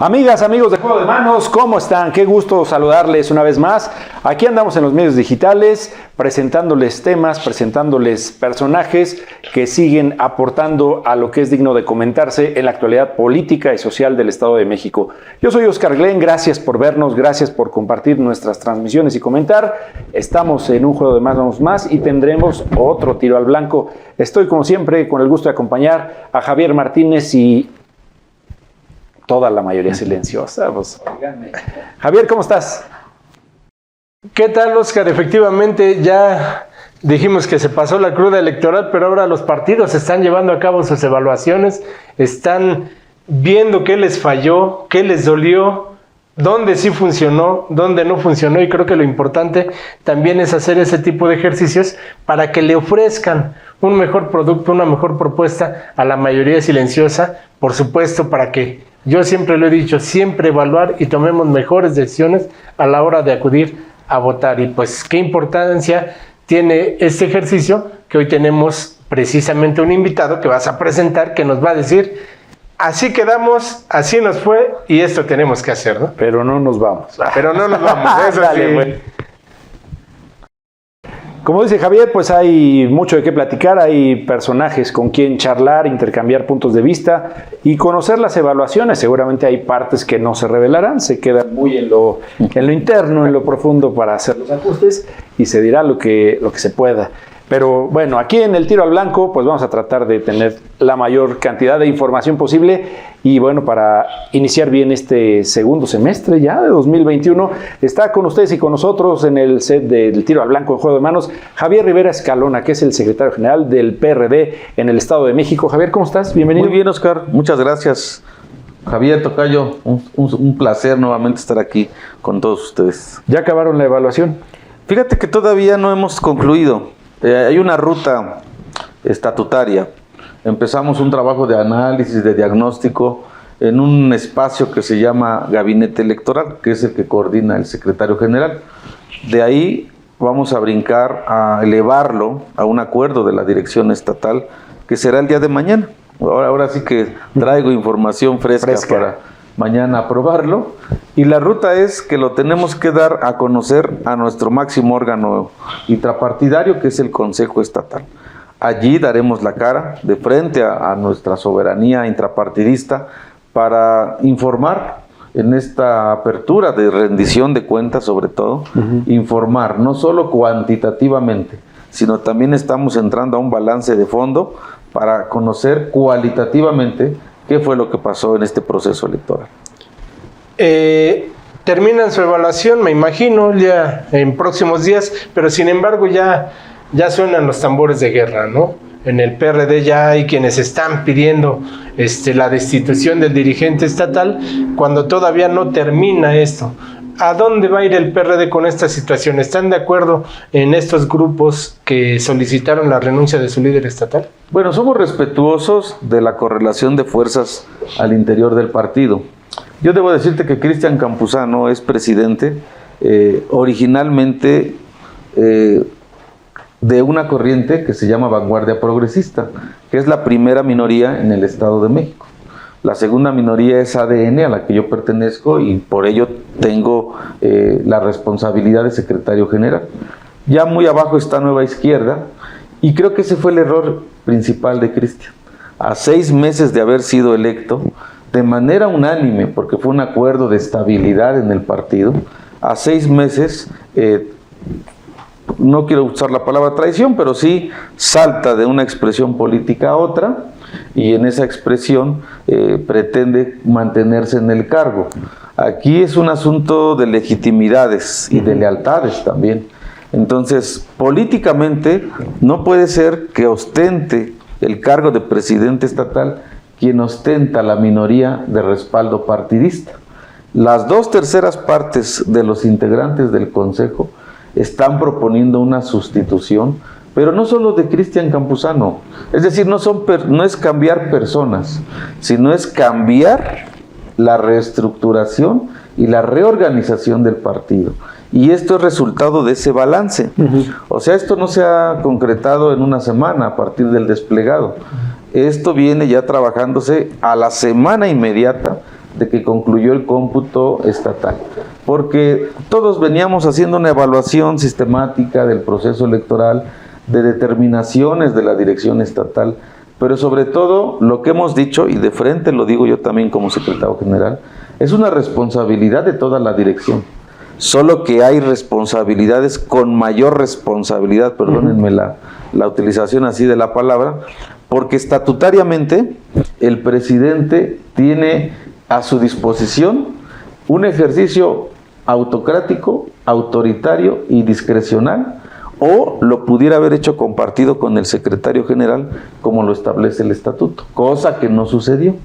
Amigas, amigos de Juego de Manos, ¿cómo están? Qué gusto saludarles una vez más. Aquí andamos en los medios digitales, presentándoles temas, presentándoles personajes que siguen aportando a lo que es digno de comentarse en la actualidad política y social del Estado de México. Yo soy Oscar Glenn, gracias por vernos, gracias por compartir nuestras transmisiones y comentar. Estamos en un Juego de Manos más y tendremos otro tiro al blanco. Estoy, como siempre, con el gusto de acompañar a Javier Martínez y toda la mayoría silenciosa. Pues, Javier, ¿cómo estás? ¿Qué tal, Oscar? Efectivamente, ya dijimos que se pasó la cruda electoral, pero ahora los partidos están llevando a cabo sus evaluaciones, están viendo qué les falló, qué les dolió, dónde sí funcionó, dónde no funcionó, y creo que lo importante también es hacer ese tipo de ejercicios para que le ofrezcan un mejor producto, una mejor propuesta a la mayoría silenciosa, por supuesto, para que, yo siempre lo he dicho, siempre evaluar y tomemos mejores decisiones a la hora de acudir a votar. Y pues qué importancia tiene este ejercicio, que hoy tenemos precisamente un invitado que vas a presentar, que nos va a decir: así quedamos, así nos fue y esto tenemos que hacer, ¿no? Pero no nos vamos. Pero no nos vamos, eso Dale, sí. Bueno. Como dice Javier, pues hay mucho de qué platicar, hay personajes con quien charlar, intercambiar puntos de vista y conocer las evaluaciones. Seguramente hay partes que no se revelarán, se quedan muy en lo interno, en lo profundo para hacer los ajustes y se dirá lo que se pueda. Pero bueno, aquí en el Tiro al Blanco pues vamos a tratar de tener la mayor cantidad de información posible y bueno, para iniciar bien este segundo semestre ya de 2021, está con ustedes y con nosotros en el set del Tiro al Blanco en Juego de Manos, Javier Rivera Escalona, que es el secretario general del PRD en el Estado de México. Javier, ¿cómo estás? Bienvenido. Muy bien, Oscar, muchas gracias. Javier, tocayo, un placer nuevamente estar aquí con todos ustedes. ¿Ya acabaron la evaluación? Fíjate que todavía no hemos concluido. Hay una ruta estatutaria. Empezamos un trabajo de análisis, de diagnóstico, en un espacio que se llama Gabinete Electoral, que es el que coordina el secretario general. De ahí vamos a brincar a elevarlo a un acuerdo de la dirección estatal, que será el día de mañana. Ahora sí que traigo información fresca para mañana aprobarlo, y la ruta es que lo tenemos que dar a conocer a nuestro máximo órgano intrapartidario, que es el Consejo Estatal. Allí daremos la cara de frente a nuestra soberanía intrapartidista para informar en esta apertura de rendición de cuentas, sobre todo, informar no solo cuantitativamente, sino también estamos entrando a un balance de fondo para conocer cualitativamente qué fue lo que pasó en este proceso electoral. Terminan su evaluación, me imagino, ya en próximos días, pero sin embargo ya suenan los tambores de guerra, ¿no? En el PRD ya hay quienes están pidiendo la destitución del dirigente estatal cuando todavía no termina esto. ¿A dónde va a ir el PRD con esta situación? ¿Están de acuerdo en estos grupos que solicitaron la renuncia de su líder estatal? Bueno, somos respetuosos de la correlación de fuerzas al interior del partido. Yo debo decirte que Cristian Campuzano es presidente originalmente de una corriente que se llama Vanguardia Progresista, que es la primera minoría en el Estado de México. La segunda minoría es ADN, a la que yo pertenezco, y por ello tengo la responsabilidad de secretario general. Ya muy abajo está Nueva Izquierda, y creo que ese fue el error principal de Cristian. A 6 meses de haber sido electo, de manera unánime, porque fue un acuerdo de estabilidad en el partido, a 6 meses, no quiero usar la palabra traición, pero sí salta de una expresión política a otra, y en esa expresión pretende mantenerse en el cargo. Aquí es un asunto de legitimidades y de lealtades también. Entonces, políticamente no puede ser que ostente el cargo de presidente estatal quien ostenta la minoría de respaldo partidista. Las 2/3 partes de los integrantes del Consejo están proponiendo una sustitución, pero no solo de Cristian Campuzano. Es decir, no es cambiar personas, sino es cambiar la reestructuración y la reorganización del partido. Y esto es resultado de ese balance. O sea, esto no se ha concretado en una semana a partir del desplegado. Esto viene ya trabajándose a la semana inmediata de que concluyó el cómputo estatal, porque todos veníamos haciendo una evaluación sistemática del proceso electoral, de determinaciones de la dirección estatal, pero sobre todo lo que hemos dicho, y de frente lo digo yo también como secretario general, es una responsabilidad de toda la dirección. Solo que hay responsabilidades con mayor responsabilidad, perdónenme la utilización así de la palabra, porque estatutariamente el presidente tiene a su disposición un ejercicio autocrático, autoritario y discrecional, o lo pudiera haber hecho compartido con el secretario general, como lo establece el estatuto, cosa que no sucedió.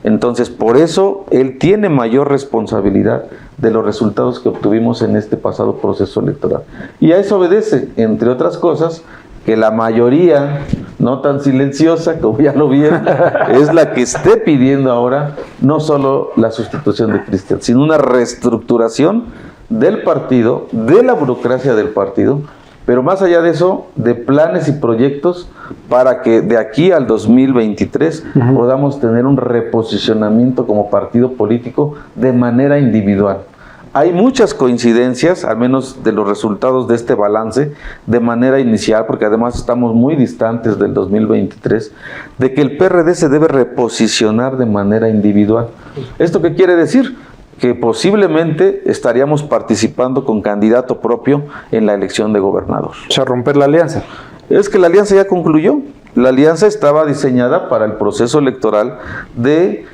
Entonces, por eso, él tiene mayor responsabilidad de los resultados que obtuvimos en este pasado proceso electoral. Y a eso obedece, entre otras cosas, que la mayoría, no tan silenciosa, como ya lo vieron, es la que esté pidiendo ahora no solo la sustitución de Cristian, sino una reestructuración del partido, de la burocracia del partido, pero más allá de eso, de planes y proyectos para que de aquí al 2023 podamos tener un reposicionamiento como partido político de manera individual. Hay muchas coincidencias, al menos de los resultados de este balance, de manera inicial, porque además estamos muy distantes del 2023, de que el PRD se debe reposicionar de manera individual. ¿Esto qué quiere decir? Que posiblemente estaríamos participando con candidato propio en la elección de gobernador. O sea, romper la alianza. Es que la alianza ya concluyó. La alianza estaba diseñada para el proceso electoral de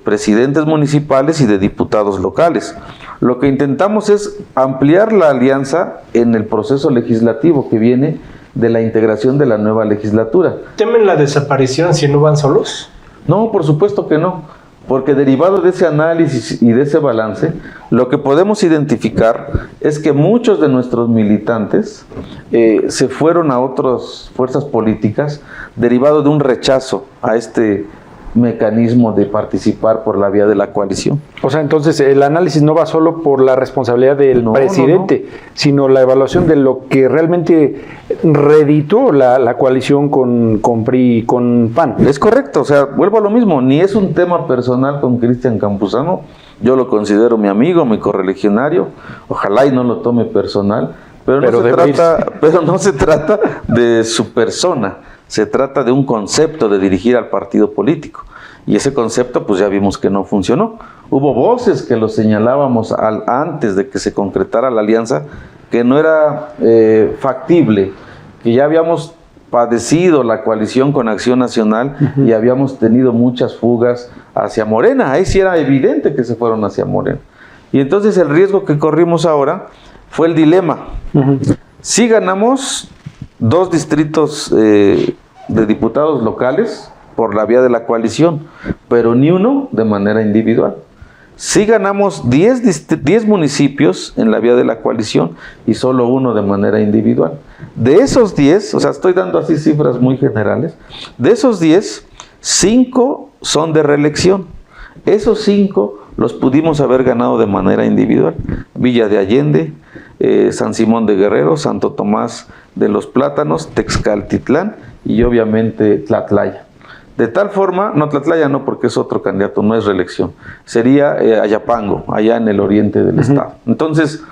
presidentes municipales y de diputados locales. Lo que intentamos es ampliar la alianza en el proceso legislativo que viene de la integración de la nueva legislatura. ¿Temen la desaparición si no van solos? No, por supuesto que no. Porque derivado de ese análisis y de ese balance, lo que podemos identificar es que muchos de nuestros militantes se fueron a otras fuerzas políticas derivado de un rechazo a este mecanismo de participar por la vía de la coalición. O sea, entonces el análisis no va solo por la responsabilidad del presidente, sino la evaluación de lo que realmente reditó la coalición con PRI y con PAN. Es correcto, o sea, vuelvo a lo mismo, ni es un tema personal con Cristian Campuzano, yo lo considero mi amigo, mi correligionario, ojalá y no lo tome personal, pero no se trata de su persona. Se trata de un concepto de dirigir al partido político. Y ese concepto, pues ya vimos que no funcionó. Hubo voces que lo señalábamos antes de que se concretara la alianza, que no era factible, que ya habíamos padecido la coalición con Acción Nacional y habíamos tenido muchas fugas hacia Morena. Ahí sí era evidente que se fueron hacia Morena. Y entonces el riesgo que corrimos ahora fue el dilema. Si ganamos 2 distritos de diputados locales por la vía de la coalición, pero ni uno de manera individual. Sí ganamos 10 municipios en la vía de la coalición y solo uno de manera individual. De esos 10, o sea, estoy dando así cifras muy generales, de esos 10, 5 son de reelección. Esos 5 los pudimos haber ganado de manera individual. Villa de Allende, San Simón de Guerrero, Santo Tomás de los Plátanos, Texcaltitlán y obviamente Tlatlaya. De tal forma, no Tlatlaya no, porque es otro candidato, no es reelección, sería Ayapango, allá en el oriente del estado. Entonces,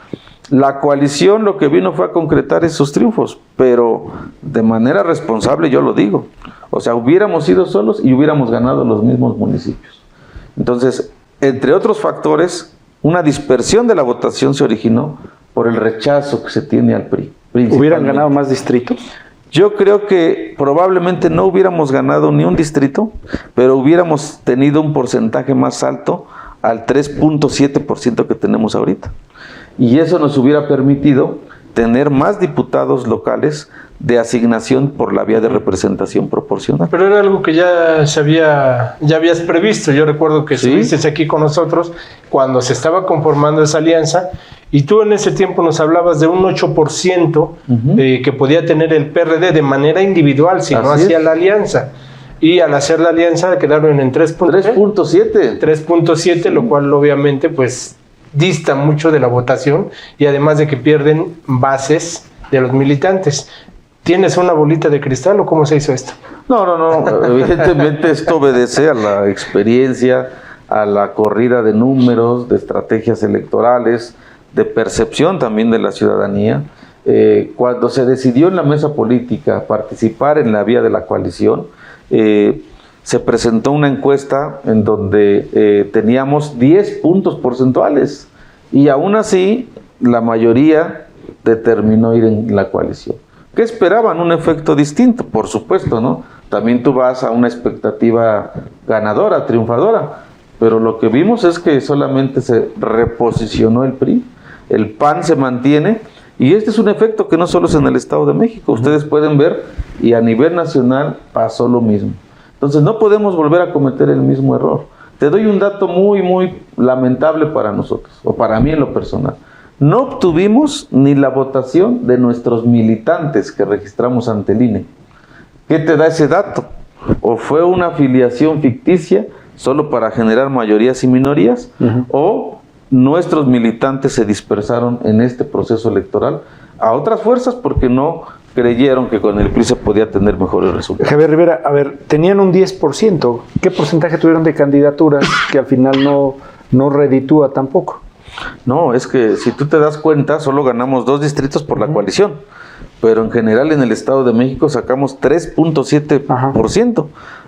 la coalición lo que vino fue a concretar esos triunfos, pero de manera responsable yo lo digo. O sea, hubiéramos ido solos y hubiéramos ganado los mismos municipios. Entonces, entre otros factores, una dispersión de la votación se originó por el rechazo que se tiene al PRI. ¿Hubieran ganado más distritos? Yo creo que probablemente no hubiéramos ganado ni un distrito, pero hubiéramos tenido un porcentaje más alto al 3.7% que tenemos ahorita. Y eso nos hubiera permitido tener más diputados locales de asignación por la vía de representación proporcional. Pero era algo que ya habías previsto. Yo recuerdo que estuviste aquí con nosotros cuando se estaba conformando esa alianza y tú en ese tiempo nos hablabas de un 8% que podía tener el PRD de manera individual si no hacía la alianza. Y al hacer la alianza quedaron en 3.7. 3.7, lo cual obviamente pues dista mucho de la votación y además de que pierden bases de los militantes. ¿Tienes una bolita de cristal o cómo se hizo esto? No. Evidentemente esto obedece a la experiencia, a la corrida de números, de estrategias electorales, de percepción también de la ciudadanía. Cuando se decidió en la mesa política participar en la vía de la coalición, se presentó una encuesta en donde teníamos 10 puntos porcentuales y aún así la mayoría determinó ir en la coalición. ¿Qué esperaban? Un efecto distinto, por supuesto, ¿no? También tú vas a una expectativa ganadora, triunfadora, pero lo que vimos es que solamente se reposicionó el PRI, el PAN se mantiene, y este es un efecto que no solo es en el Estado de México, ustedes pueden ver, y a nivel nacional pasó lo mismo. Entonces no podemos volver a cometer el mismo error. Te doy un dato muy, muy lamentable para nosotros, o para mí en lo personal. No obtuvimos ni la votación de nuestros militantes que registramos ante el INE. ¿Qué te da ese dato? ¿O fue una afiliación ficticia solo para generar mayorías y minorías? ¿O nuestros militantes se dispersaron en este proceso electoral a otras fuerzas porque no creyeron que con el PRI se podía tener mejores resultados? Javier Rivera, a ver, tenían un 10%. ¿Qué porcentaje tuvieron de candidaturas que al final no reditúa tampoco? No, es que si tú te das cuenta, solo ganamos 2 distritos por la coalición, pero en general en el Estado de México sacamos 3.7%.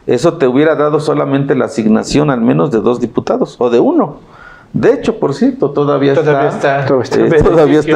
Eso te hubiera dado solamente la asignación al menos de 2 diputados, o de 1. De hecho, por cierto, todavía está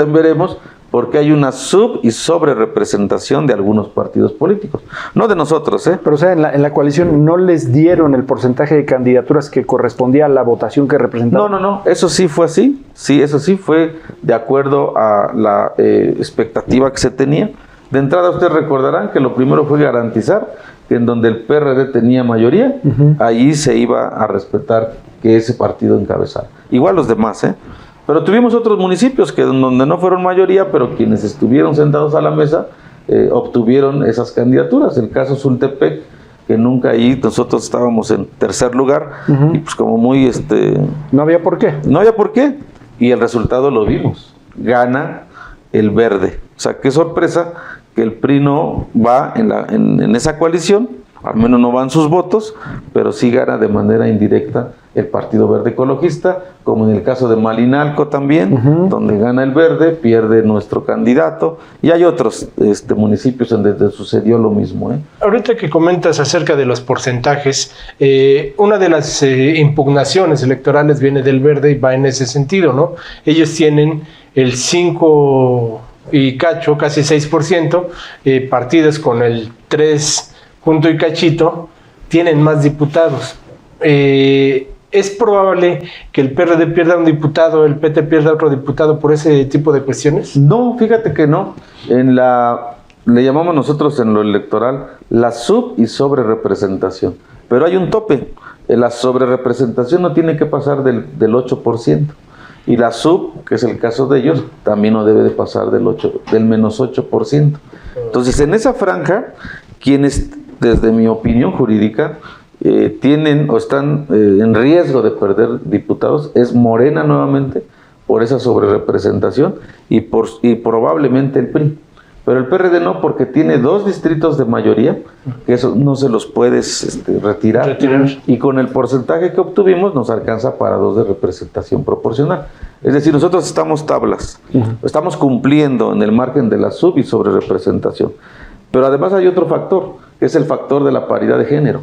en veremos, porque hay una sub- y sobre-representación de algunos partidos políticos. No de nosotros, ¿eh? Pero, o sea, en la coalición no les dieron el porcentaje de candidaturas que correspondía a la votación que representaban. No, eso sí fue así. Sí, eso sí fue de acuerdo a la expectativa que se tenía. De entrada, ustedes recordarán que lo primero fue garantizar que en donde el PRD tenía mayoría, allí se iba a respetar que ese partido encabezara. Igual los demás, ¿eh? Pero tuvimos otros municipios que donde no fueron mayoría, pero quienes estuvieron sentados a la mesa obtuvieron esas candidaturas. El caso Sultepec, que nunca ahí nosotros estábamos en tercer lugar, y pues como muy... No había por qué. No había por qué, y el resultado lo vimos. Gana el verde. O sea, qué sorpresa que el PRI no va en esa coalición, al menos no van sus votos, pero sí gana de manera indirecta el Partido Verde Ecologista, como en el caso de Malinalco también, donde gana el verde, pierde nuestro candidato, y hay otros municipios en donde sucedió lo mismo, ¿eh? Ahorita que comentas acerca de los porcentajes, una de las impugnaciones electorales viene del verde y va en ese sentido, ¿no? Ellos tienen el 5 y cacho, casi 6%, partidos con el 3 punto y cachito, tienen más diputados. ¿Es probable que el PRD pierda un diputado, el PT pierda otro diputado por ese tipo de cuestiones? No, fíjate que no. Le llamamos nosotros en lo electoral la sub- y sobre-representación. Pero hay un tope. La sobre-representación no tiene que pasar del 8%. Y la sub, que es el caso de ellos, también no debe de pasar del menos 8%. Entonces, en esa franja, quienes, desde mi opinión jurídica, tienen o están en riesgo de perder diputados es Morena nuevamente por esa sobrerepresentación y probablemente el PRI, pero el PRD no, porque tiene 2 distritos de mayoría que eso no se los puedes retirar, y con el porcentaje que obtuvimos nos alcanza para 2 de representación proporcional. Es decir, nosotros estamos tablas, estamos cumpliendo en el margen de la sub- y sobrerepresentación, pero además hay otro factor, que es el factor de la paridad de género.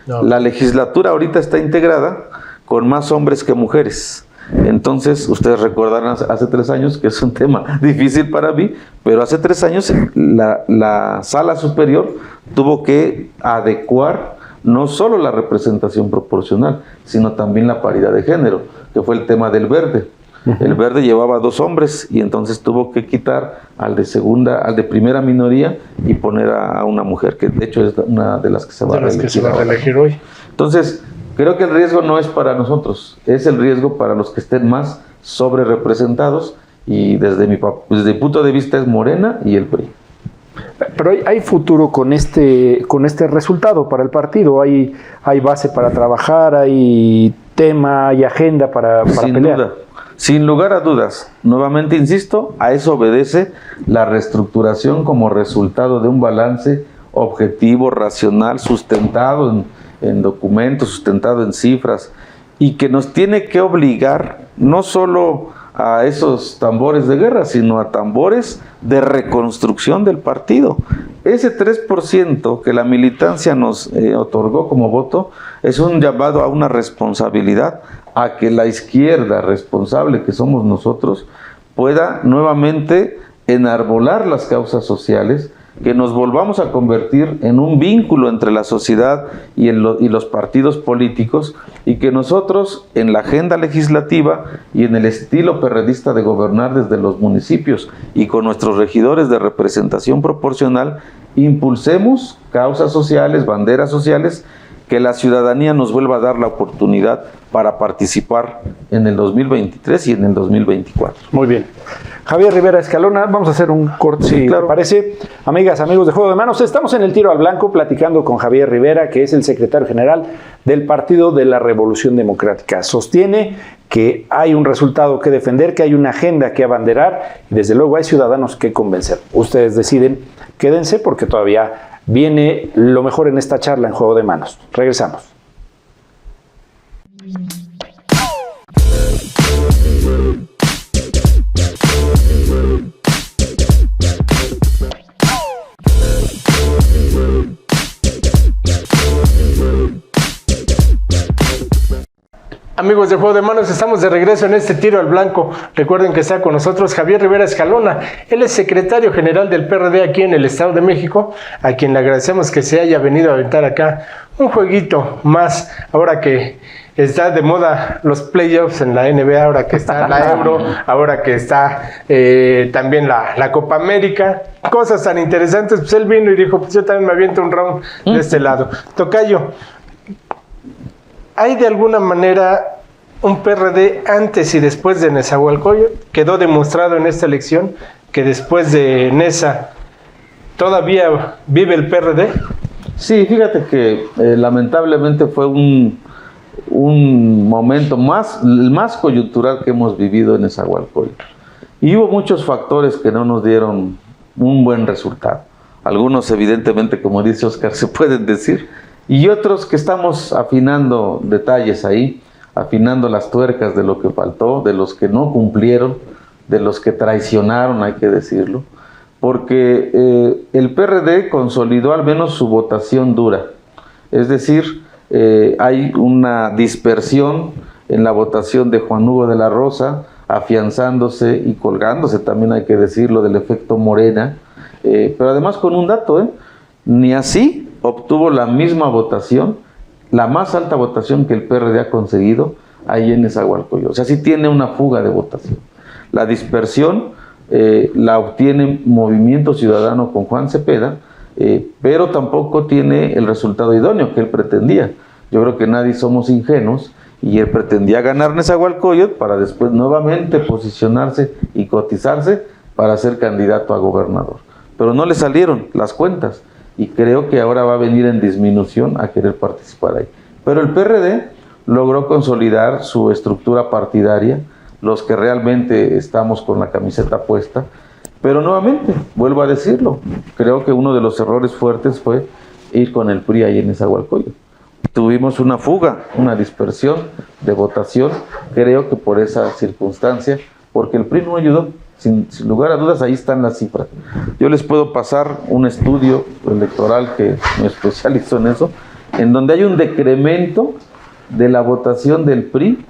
La legislatura ahorita está integrada con más hombres que mujeres. Entonces, ustedes recordarán hace 3 años, que es un tema difícil para mí, pero hace 3 años la sala superior tuvo que adecuar no solo la representación proporcional, sino también la paridad de género, que fue el tema del verde. El verde llevaba 2 hombres y entonces tuvo que quitar al de primera minoría y poner a una mujer, que de hecho es una de las que se va a reelegir hoy. Entonces, creo que el riesgo no es para nosotros, es el riesgo para los que estén más sobre representados, y desde mi punto de vista es Morena y el PRI. Pero hay futuro con este resultado para el partido, hay base para trabajar, hay tema, hay agenda para pelear. Duda. Sin lugar a dudas, nuevamente insisto, a eso obedece la reestructuración como resultado de un balance objetivo, racional, sustentado en documentos, sustentado en cifras, y que nos tiene que obligar no solo a esos tambores de guerra, sino a tambores de reconstrucción del partido. Ese 3% que la militancia nos otorgó como voto es un llamado a una responsabilidad, a que la izquierda responsable que somos nosotros pueda nuevamente enarbolar las causas sociales, que nos volvamos a convertir en un vínculo entre la sociedad y los partidos políticos, y que nosotros en la agenda legislativa y en el estilo perredista de gobernar desde los municipios y con nuestros regidores de representación proporcional, impulsemos causas sociales, banderas sociales, que la ciudadanía nos vuelva a dar la oportunidad para participar en el 2023 y en el 2024. Muy bien. Javier Rivera Escalona, vamos a hacer un corte, si claro. te parece. Amigas, amigos de Juego de Manos, estamos en el Tiro al Blanco platicando con Javier Rivera, que es el secretario general del Partido de la Revolución Democrática. Sostiene que hay un resultado que defender, que hay una agenda que abanderar y desde luego hay ciudadanos que convencer. Ustedes deciden, quédense porque todavía viene lo mejor en esta charla en Juego de Manos. Regresamos. Amigos de Juego de Manos, estamos de regreso en este Tiro al Blanco. Recuerden que está con nosotros Javier Rivera Escalona. Él es secretario general del PRD aquí en el Estado de México, a quien le agradecemos que se haya venido a aventar acá un jueguito más, ahora que está de moda los playoffs en la NBA, ahora que está la Euro, ahora que está también la Copa América, cosas tan interesantes. Pues él vino y dijo, pues yo también me aviento un round de este lado. Tocayo, ¿hay de alguna manera un PRD antes y después de Nezahualcóyotl? Quedó demostrado en esta elección que después de Neza todavía vive el PRD. Sí, fíjate que lamentablemente fue un momento el más coyuntural que hemos vivido en Nezahualcóyotl. Y hubo muchos factores que no nos dieron un buen resultado. Algunos evidentemente, como dice Oscar, se pueden decir, y otros que estamos afinando detalles ahí, afinando las tuercas de lo que faltó, de los que no cumplieron, de los que traicionaron, hay que decirlo, porque el PRD consolidó al menos su votación dura. Es decir, hay una dispersión en la votación de Juan Hugo de la Rosa, afianzándose y colgándose, también hay que decirlo, del efecto Morena, pero además con un dato, ni así obtuvo la misma votación, la más alta votación que el PRD ha conseguido ahí en Nezahualcóyotl. O sea, sí tiene una fuga de votación. La dispersión la obtiene Movimiento Ciudadano con Juan Cepeda, pero tampoco tiene el resultado idóneo que él pretendía. Yo creo que nadie somos ingenuos y él pretendía ganar Nezahualcóyotl para después nuevamente posicionarse y cotizarse para ser candidato a gobernador. Pero no le salieron las cuentas. Y creo que ahora va a venir en disminución a querer participar ahí. Pero el PRD logró consolidar su estructura partidaria, los que realmente estamos con la camiseta puesta, pero nuevamente, vuelvo a decirlo, creo que uno de los errores fuertes fue ir con el PRI ahí en Nezahualcóyotl. Tuvimos una fuga, una dispersión de votación, creo que por esa circunstancia, porque el PRI no ayudó. Sin lugar a dudas, ahí están las cifras. Yo les puedo pasar un estudio electoral que me especializo en eso, en donde hay un decremento de la votación del PRI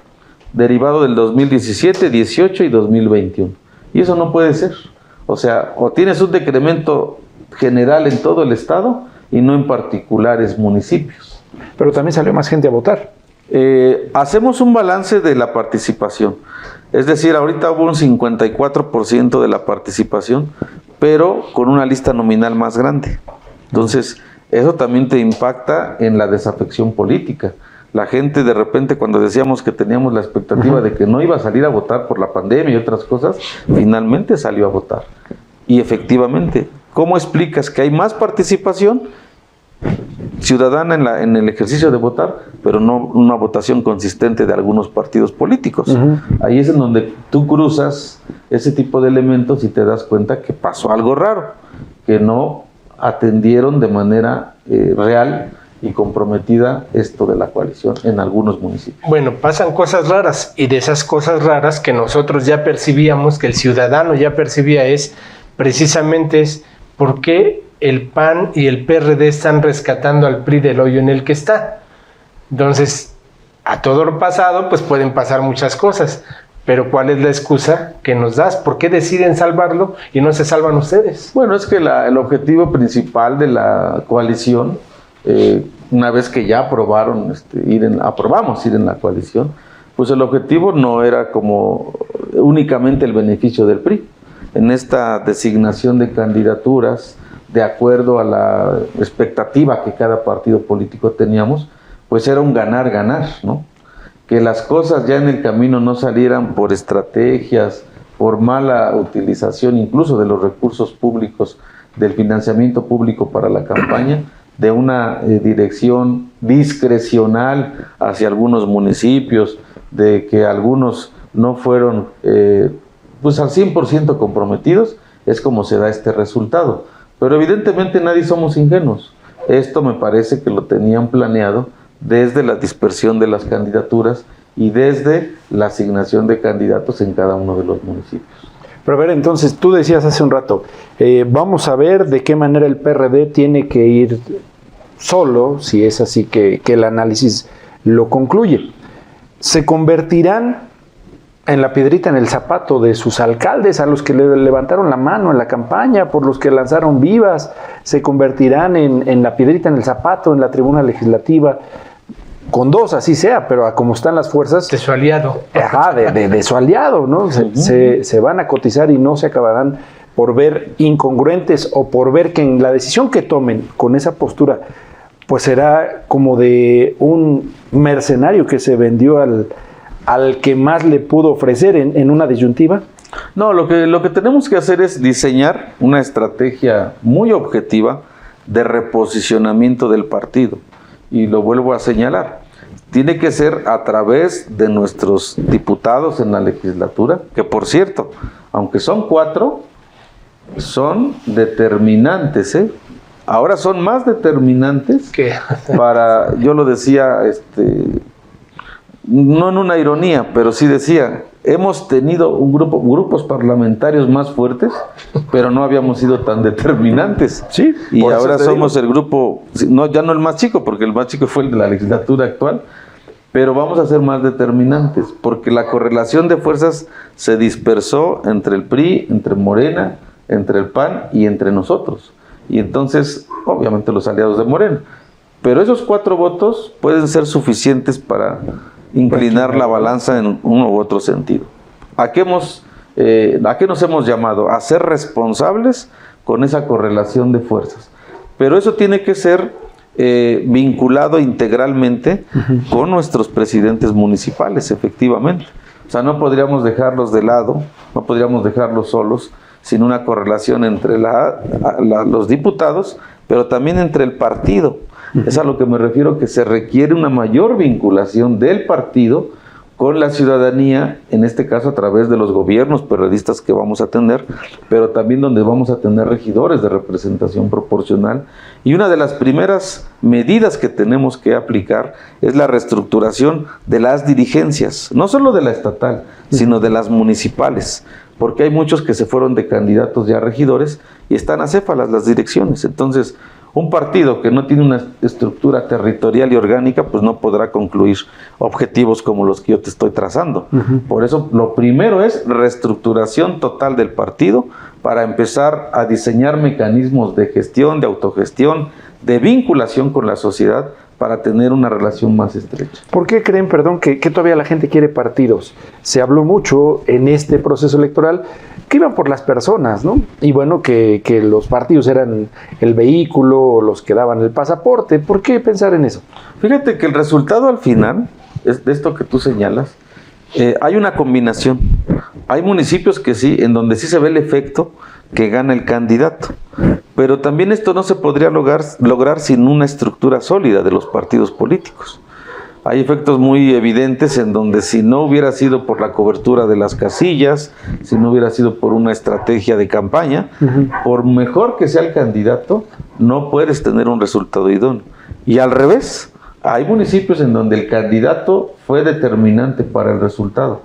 derivado del 2017, 18 y 2021. Y eso no puede ser. O sea, o tienes un decremento general en todo el estado y no en particulares municipios. Pero también salió más gente a votar. Hacemos un balance de la participación. Es decir, ahorita hubo un 54% de la participación, pero con una lista nominal más grande. Entonces, eso también te impacta en la desafección política. La gente de repente, cuando decíamos que teníamos la expectativa de que no iba a salir a votar por la pandemia y otras cosas, finalmente salió a votar. Y efectivamente, ¿cómo explicas que hay más participación ciudadana en el ejercicio de votar, pero no una votación consistente de algunos partidos políticos? Ahí es en donde tú cruzas ese tipo de elementos y te das cuenta que pasó algo raro, que no atendieron de manera real y comprometida esto de la coalición en algunos municipios. Bueno, pasan cosas raras, y de esas cosas raras que nosotros ya percibíamos, que el ciudadano ya percibía, precisamente por qué el PAN y el PRD están rescatando al PRI del hoyo en el que está. Entonces, a todo lo pasado, pues pueden pasar muchas cosas, pero ¿cuál es la excusa que nos das? ¿Por qué deciden salvarlo y no se salvan ustedes? Bueno, es que el objetivo principal de la coalición, una vez que ya aprobamos ir en la coalición, pues el objetivo no era como únicamente el beneficio del PRI. En esta designación de candidaturas, de acuerdo a la expectativa que cada partido político teníamos, pues era un ganar-ganar, ¿no? Que las cosas ya en el camino no salieran por estrategias, por mala utilización incluso de los recursos públicos, del financiamiento público para la campaña, de una dirección discrecional hacia algunos municipios, de que algunos no fueron pues al 100% comprometidos, es como se da este resultado. Pero evidentemente nadie somos ingenuos. Esto me parece que lo tenían planeado desde la dispersión de las candidaturas y desde la asignación de candidatos en cada uno de los municipios. Pero a ver, entonces, tú decías hace un rato, vamos a ver de qué manera el PRD tiene que ir solo, si es así que el análisis lo concluye. ¿Se convertirán en la piedrita en el zapato de sus alcaldes, a los que le levantaron la mano en la campaña, por los que lanzaron vivas? ¿Se convertirán en la piedrita en el zapato en la tribuna legislativa? Con dos, así sea, pero a como están las fuerzas... De su aliado. Ajá, de su aliado, ¿no? Se van a cotizar y no se acabarán por ver incongruentes o por ver que en la decisión que tomen con esa postura, pues será como de un mercenario que se vendió al que más le pudo ofrecer en una disyuntiva. No, lo que tenemos que hacer es diseñar una estrategia muy objetiva de reposicionamiento del partido. Y lo vuelvo a señalar. Tiene que ser a través de nuestros diputados en la legislatura, que por cierto, aunque son 4, son determinantes, ¿eh? Ahora son más determinantes ¿Qué? para, yo lo decía, no en una ironía, pero sí decía, hemos tenido grupos parlamentarios más fuertes, pero no habíamos sido tan determinantes. Sí, y ahora somos el grupo, ya no el más chico, porque el más chico fue el de la legislatura actual, pero vamos a ser más determinantes, porque la correlación de fuerzas se dispersó entre el PRI, entre Morena, entre el PAN y entre nosotros. Y entonces, obviamente los aliados de Morena. Pero esos 4 votos pueden ser suficientes para inclinar la balanza en uno u otro sentido. ¿A qué nos hemos llamado? A ser responsables con esa correlación de fuerzas. Pero eso tiene que ser vinculado integralmente con nuestros presidentes municipales, efectivamente. O sea, no podríamos dejarlos de lado, no podríamos dejarlos solos, sin una correlación entre los diputados, pero también entre el partido. Es a lo que me refiero, que se requiere una mayor vinculación del partido con la ciudadanía, en este caso a través de los gobiernos periodistas que vamos a tener, pero también donde vamos a tener regidores de representación proporcional. Y una de las primeras medidas que tenemos que aplicar es la reestructuración de las dirigencias, no solo de la estatal, sino de las municipales, porque hay muchos que se fueron de candidatos ya a regidores y están acéfalas las direcciones. Entonces, un partido que no tiene una estructura territorial y orgánica, pues no podrá concluir objetivos como los que yo te estoy trazando. Por eso, lo primero es reestructuración total del partido para empezar a diseñar mecanismos de gestión, de autogestión, de vinculación con la sociedad para tener una relación más estrecha. ¿Por qué creen, que todavía la gente quiere partidos? Se habló mucho en este proceso electoral que iban por las personas, ¿no? Y bueno, que los partidos eran el vehículo, los que daban el pasaporte. ¿Por qué pensar en eso? Fíjate que el resultado al final, es de esto que tú señalas, hay una combinación. Hay municipios que sí, en donde sí se ve el efecto que gana el candidato. Pero también esto no se podría lograr sin una estructura sólida de los partidos políticos. Hay efectos muy evidentes en donde si no hubiera sido por la cobertura de las casillas, si no hubiera sido por una estrategia de campaña, por mejor que sea el candidato, no puedes tener un resultado idóneo. Y al revés, hay municipios en donde el candidato fue determinante para el resultado.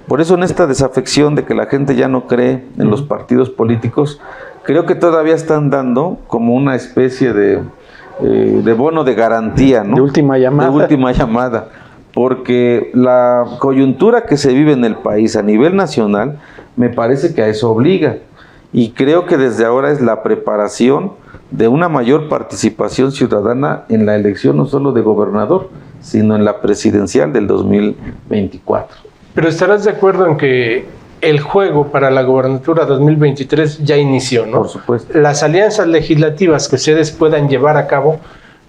Por eso en esta desafección de que la gente ya no cree en los partidos políticos, creo que todavía están dando como una especie de bono de garantía, ¿no? De última llamada. De última llamada. Porque la coyuntura que se vive en el país a nivel nacional, me parece que a eso obliga. Y creo que desde ahora es la preparación de una mayor participación ciudadana en la elección, no solo de gobernador, sino en la presidencial del 2024. Pero estarás de acuerdo en que el juego para la gobernatura 2023 ya inició, ¿no? Por supuesto. Las alianzas legislativas que ustedes puedan llevar a cabo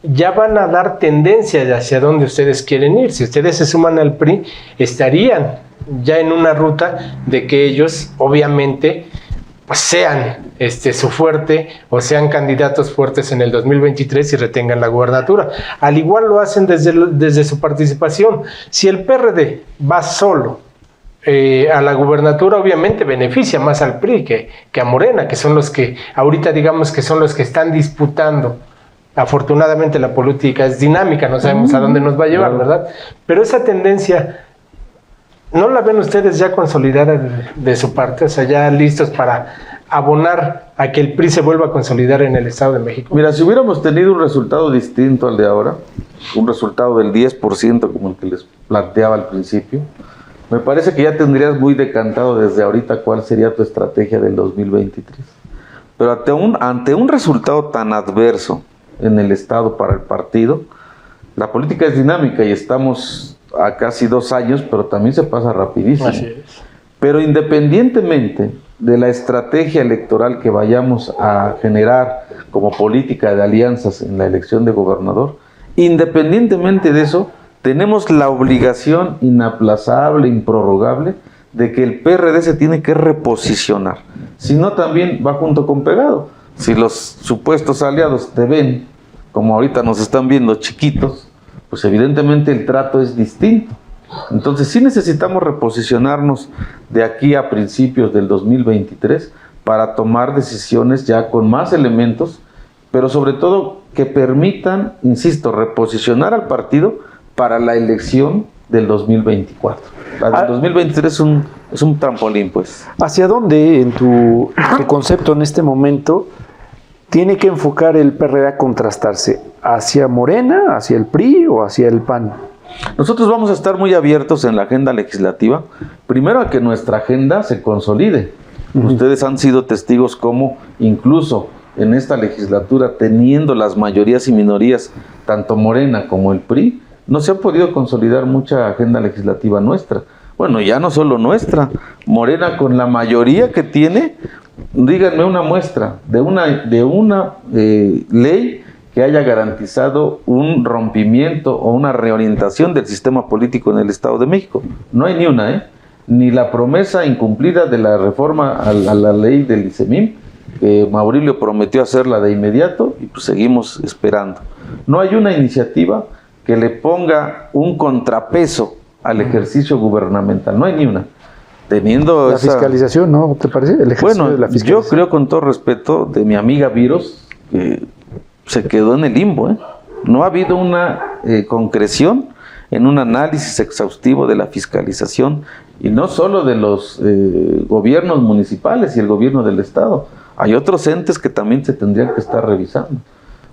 ya van a dar tendencia de hacia dónde ustedes quieren ir. Si ustedes se suman al PRI, estarían ya en una ruta de que ellos, obviamente, pues sean su fuerte o sean candidatos fuertes en el 2023 y retengan la gubernatura. Al igual lo hacen desde su participación. Si el PRD va solo a la gubernatura, obviamente beneficia más al PRI que a Morena, que son los que ahorita digamos que son los que están disputando. Afortunadamente la política es dinámica, no sabemos a dónde nos va a llevar, ¿verdad? Pero esa tendencia, ¿no la ven ustedes ya consolidada de su parte? O sea, ya listos para abonar a que el PRI se vuelva a consolidar en el Estado de México. Mira, si hubiéramos tenido un resultado distinto al de ahora, un resultado del 10% como el que les planteaba al principio, me parece que ya tendrías muy decantado desde ahorita cuál sería tu estrategia del 2023. Pero ante un resultado tan adverso en el Estado para el partido, la política es dinámica y estamos a casi 2 años, pero también se pasa rapidísimo. Así es. Pero independientemente de la estrategia electoral que vayamos a generar como política de alianzas en la elección de gobernador, independientemente de eso, tenemos la obligación inaplazable, improrrogable, de que el PRD se tiene que reposicionar. Si no, también va junto con pegado. Si los supuestos aliados te ven, como ahorita nos están viendo chiquitos, pues evidentemente el trato es distinto. Entonces sí necesitamos reposicionarnos de aquí a principios del 2023 para tomar decisiones ya con más elementos, pero sobre todo que permitan, insisto, reposicionar al partido para la elección del 2024. La del 2023 es un trampolín, pues. ¿Hacia dónde en tu concepto en este momento tiene que enfocar el PRD a contrastarse? ¿Hacia Morena, hacia el PRI o hacia el PAN? Nosotros vamos a estar muy abiertos en la agenda legislativa, primero a que nuestra agenda se consolide. Ustedes han sido testigos cómo incluso en esta legislatura, teniendo las mayorías y minorías, tanto Morena como el PRI, no se ha podido consolidar mucha agenda legislativa nuestra. Bueno, ya no solo nuestra, Morena con la mayoría que tiene, díganme una muestra de una ley que haya garantizado un rompimiento o una reorientación del sistema político en el Estado de México. No hay ni una, ni la promesa incumplida de la reforma a la ley del ICEMIM, que Maurilio prometió hacerla de inmediato y pues seguimos esperando. No hay una iniciativa que le ponga un contrapeso al ejercicio gubernamental, no hay ni una. Teniendo la fiscalización, ¿no? ¿Te parece? El ejercicio bueno, de la fiscalización. Yo creo, con todo respeto, de mi amiga Viros, que se quedó en el limbo, No ha habido una concreción en un análisis exhaustivo de la fiscalización, y no solo de los gobiernos municipales y el gobierno del Estado. Hay otros entes que también se tendrían que estar revisando.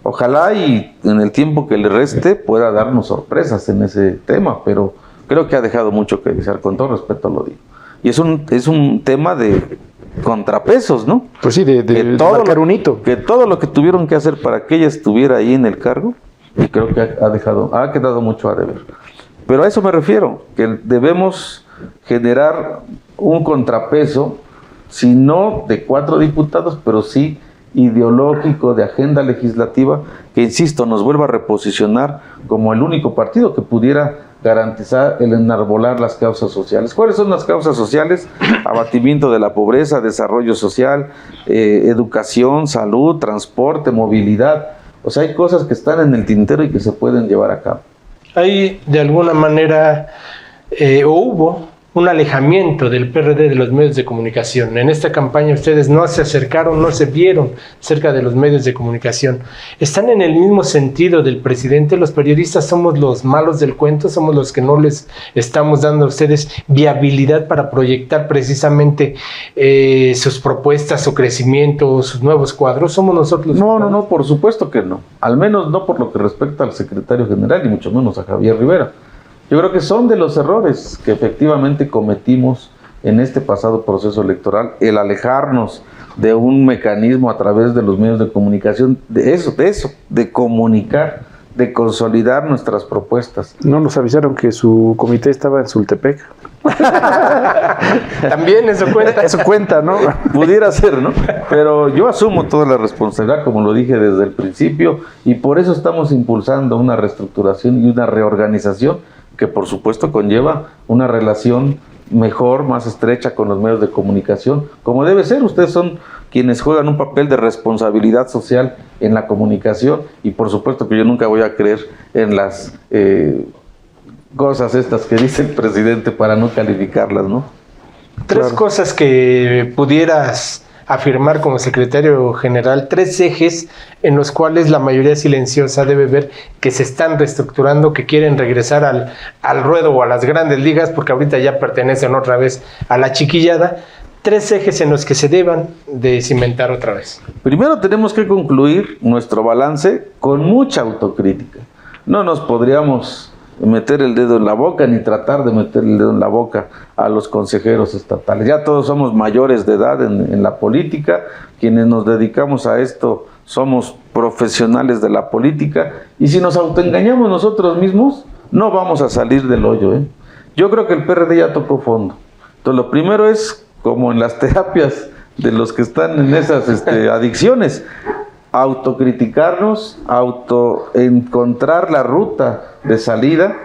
Ojalá y en el tiempo que le reste pueda darnos sorpresas en ese tema, pero creo que ha dejado mucho que desear, con todo respeto lo digo. Y es un tema de contrapesos, ¿no? Pues sí, de marcar un hito. Que todo lo que tuvieron que hacer para que ella estuviera ahí en el cargo, y creo que ha quedado mucho a deber. Pero a eso me refiero, que debemos generar un contrapeso, si no de 4 diputados, pero sí ideológico, de agenda legislativa, que, insisto, nos vuelva a reposicionar como el único partido que pudiera garantizar el enarbolar las causas sociales. ¿Cuáles son las causas sociales? Abatimiento de la pobreza, desarrollo social, educación, salud, transporte, movilidad. O sea, hay cosas que están en el tintero y que se pueden llevar a cabo. Hay de alguna manera, hubo un alejamiento del PRD de los medios de comunicación. En esta campaña ustedes no se acercaron, no se vieron cerca de los medios de comunicación. ¿Están en el mismo sentido del presidente? ¿Los periodistas somos los malos del cuento? ¿Somos los que no les estamos dando a ustedes viabilidad para proyectar precisamente sus propuestas, su crecimiento, sus nuevos cuadros? ¿Somos nosotros los No, por supuesto que no. Al menos no por lo que respecta al secretario general y mucho menos a Javier Rivera. Yo creo que son de los errores que efectivamente cometimos en este pasado proceso electoral, el alejarnos de un mecanismo a través de los medios de comunicación, de comunicar, de consolidar nuestras propuestas. No nos avisaron que su comité estaba en Sultepec. También eso cuenta. Eso cuenta, ¿no? Pudiera ser, ¿no? Pero yo asumo toda la responsabilidad, como lo dije desde el principio, y por eso estamos impulsando una reestructuración y una reorganización que por supuesto conlleva una relación mejor, más estrecha con los medios de comunicación, como debe ser. Ustedes son quienes juegan un papel de responsabilidad social en la comunicación, y por supuesto que yo nunca voy a creer en las cosas estas que dice el presidente para no calificarlas, ¿no? Tres cosas que pudieras afirmar como secretario general, 3 ejes en los cuales la mayoría silenciosa debe ver que se están reestructurando, que quieren regresar al ruedo o a las grandes ligas, porque ahorita ya pertenecen otra vez a la chiquillada. 3 ejes en los que se deban de cimentar otra vez. Primero tenemos que concluir nuestro balance con mucha autocrítica. No nos podríamos meter el dedo en la boca ni tratar de meter el dedo en la boca a los consejeros estatales. Ya todos somos mayores de edad en la política, quienes nos dedicamos a esto somos profesionales de la política, y si nos autoengañamos nosotros mismos no vamos a salir del hoyo, ¿eh? Yo creo que el PRD ya tocó fondo. Entonces lo primero es, como en las terapias de los que están en esas adicciones, autocriticarnos, encontrar la ruta de salida,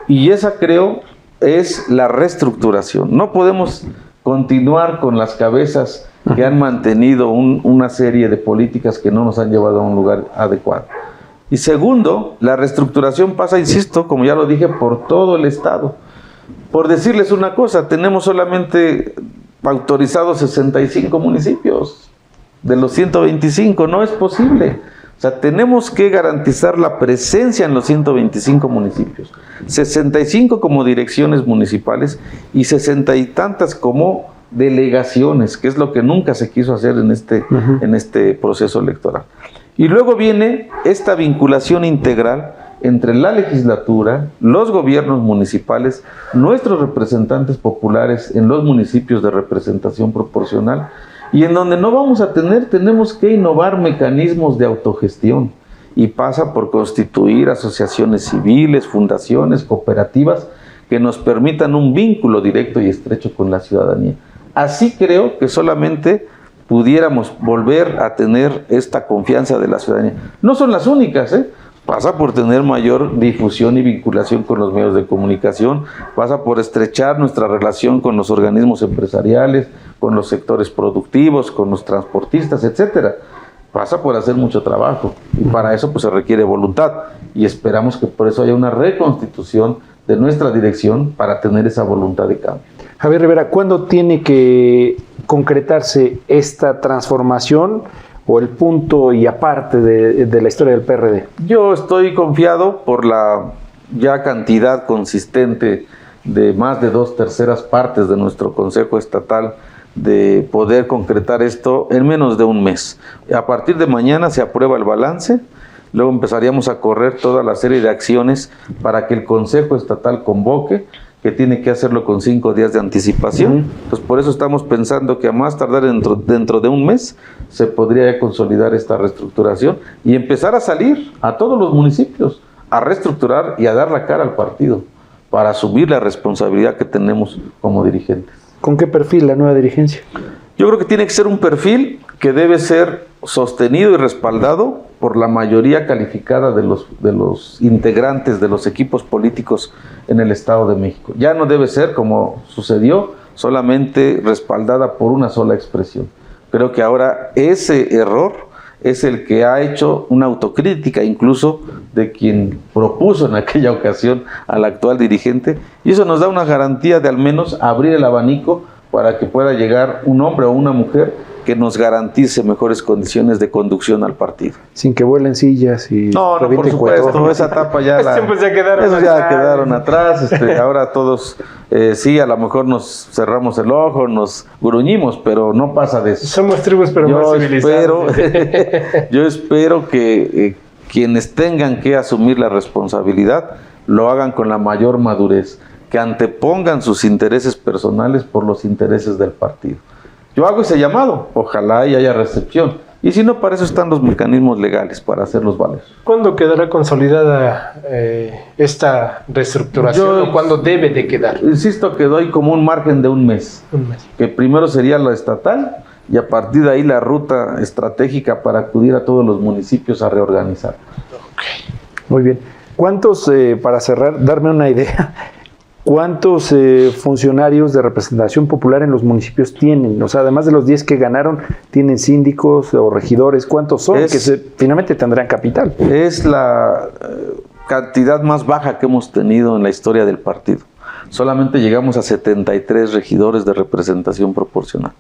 y esa creo es la reestructuración. No podemos continuar con las cabezas que han mantenido una serie de políticas que no nos han llevado a un lugar adecuado. Y segundo, la reestructuración pasa, insisto, como ya lo dije, por todo el Estado. Por decirles una cosa, tenemos solamente autorizados 65 municipios de los 125, no es posible. O sea, tenemos que garantizar la presencia en los 125 municipios, 65 como direcciones municipales y 60 y tantas como delegaciones, que es lo que nunca se quiso hacer en este proceso electoral. Y luego viene esta vinculación integral entre la legislatura, los gobiernos municipales, nuestros representantes populares en los municipios de representación proporcional, y en donde no vamos a tenemos que innovar mecanismos de autogestión, y pasa por constituir asociaciones civiles, fundaciones, cooperativas, que nos permitan un vínculo directo y estrecho con la ciudadanía. Así creo que solamente pudiéramos volver a tener esta confianza de la ciudadanía. No son las únicas, pasa por tener mayor difusión y vinculación con los medios de comunicación, pasa por estrechar nuestra relación con los organismos empresariales, con los sectores productivos, con los transportistas, etcétera. Pasa por hacer mucho trabajo, y para eso pues se requiere voluntad, y esperamos que por eso haya una reconstitución de nuestra dirección para tener esa voluntad de cambio. Javier Rivera, ¿cuándo tiene que concretarse esta transformación o el punto y aparte de la historia del PRD? Yo estoy confiado por la ya cantidad consistente de más de 2/3 partes de nuestro Consejo Estatal de poder concretar esto en menos de un mes. A partir de mañana se aprueba el balance, luego empezaríamos a correr toda la serie de acciones para que el Consejo Estatal convoque, que tiene que hacerlo con 5 días de anticipación. Entonces, por eso estamos pensando que a más tardar dentro de un mes se podría consolidar esta reestructuración y empezar a salir a todos los municipios, a reestructurar y a dar la cara al partido para asumir la responsabilidad que tenemos como dirigentes. ¿Con qué perfil la nueva dirigencia? Yo creo que tiene que ser un perfil que debe ser sostenido y respaldado por la mayoría calificada de los integrantes de los equipos políticos en el Estado de México. Ya no debe ser, como sucedió, solamente respaldada por una sola expresión. Creo que ahora ese error es el que ha hecho una autocrítica incluso de quien propuso en aquella ocasión al actual dirigente, y eso nos da una garantía de al menos abrir el abanico para que pueda llegar un hombre o una mujer que nos garantice mejores condiciones de conducción al partido. Sin que vuelen sillas y No, por revienten supuesto, cuetos. esa etapa ya Tiempos ya quedaron esos ya atrás. quedaron atrás. Ahora todos, sí, a lo mejor nos cerramos el ojo, nos gruñimos, pero no pasa de eso. Somos tribus, pero más civilizadas. Yo espero que quienes tengan que asumir la responsabilidad lo hagan con la mayor madurez, que antepongan sus intereses personales por los intereses del partido. Yo hago ese llamado, ojalá y haya recepción. Y si no, para eso están los mecanismos legales, para hacerlos valer. ¿Cuándo quedará consolidada esta reestructuración o cuándo debe de quedar? Insisto que doy como un margen de un mes. Un mes. Que primero sería la estatal y a partir de ahí la ruta estratégica para acudir a todos los municipios a reorganizar. Muy bien. ¿Cuántos, para cerrar, darme una idea, cuántos funcionarios de representación popular en los municipios tienen? O sea, además de los 10 que ganaron, ¿tienen síndicos o regidores? ¿Cuántos son finalmente tendrán capital? Es la cantidad más baja que hemos tenido en la historia del partido. Solamente llegamos a 73 regidores de representación proporcional.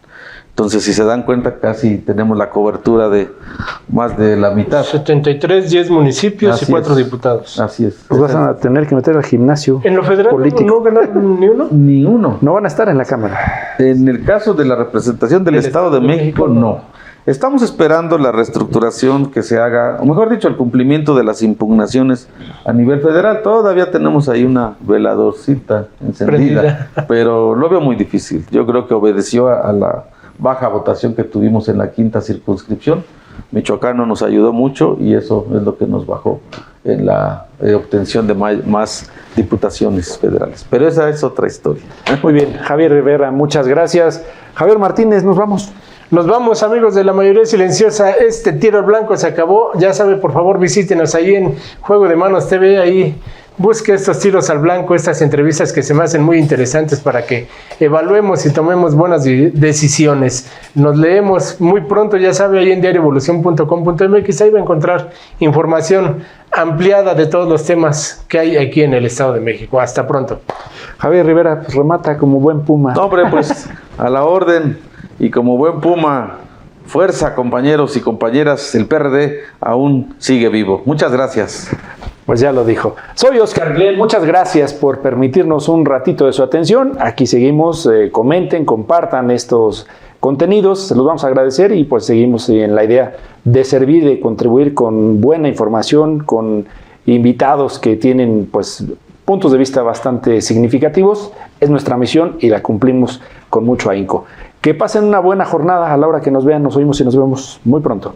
Entonces, si se dan cuenta, casi tenemos la cobertura de más de la mitad. 73, 10 municipios Así y 4 es. diputados. Así es. Pues vas a tener que meter al gimnasio ¿En lo federal político. no ganaron ni uno? Ni uno. No van a estar en la Cámara. En el caso de la representación del Estado de México, no. Estamos esperando la reestructuración que se haga, o mejor dicho, el cumplimiento de las impugnaciones a nivel federal. Todavía tenemos ahí una veladorcita encendida, pero lo veo muy difícil. Yo creo que obedeció a la baja votación que tuvimos en la quinta circunscripción. Michoacán no nos ayudó mucho y eso es lo que nos bajó en la obtención de más diputaciones federales. Pero esa es otra historia. Muy bien, Javier Rivera, muchas gracias. Javier Martínez, nos vamos. Nos vamos, amigos de la mayoría silenciosa. Este tiro al blanco se acabó. Ya sabe, por favor, visítenos ahí en Juego de Manos TV. Ahí busque estos tiros al blanco, estas entrevistas que se me hacen muy interesantes para que evaluemos y tomemos buenas decisiones. Nos leemos muy pronto, ya sabe, ahí en diarioevolucion.com.mx. Ahí va a encontrar información ampliada de todos los temas que hay aquí en el Estado de México. Hasta pronto. Javier Rivera, pues remata como buen Puma. No, hombre, pues a la orden. Y como buen Puma, fuerza, compañeros y compañeras, el PRD aún sigue vivo. Muchas gracias. Pues ya lo dijo. Soy Oscar Glenn, muchas gracias por permitirnos un ratito de su atención. Aquí seguimos, comenten, compartan estos contenidos, se los vamos a agradecer y pues seguimos en la idea de servir, de contribuir con buena información, con invitados que tienen pues puntos de vista bastante significativos. Es nuestra misión y la cumplimos con mucho ahínco. Que pasen una buena jornada a la hora que nos vean, nos oímos y nos vemos muy pronto.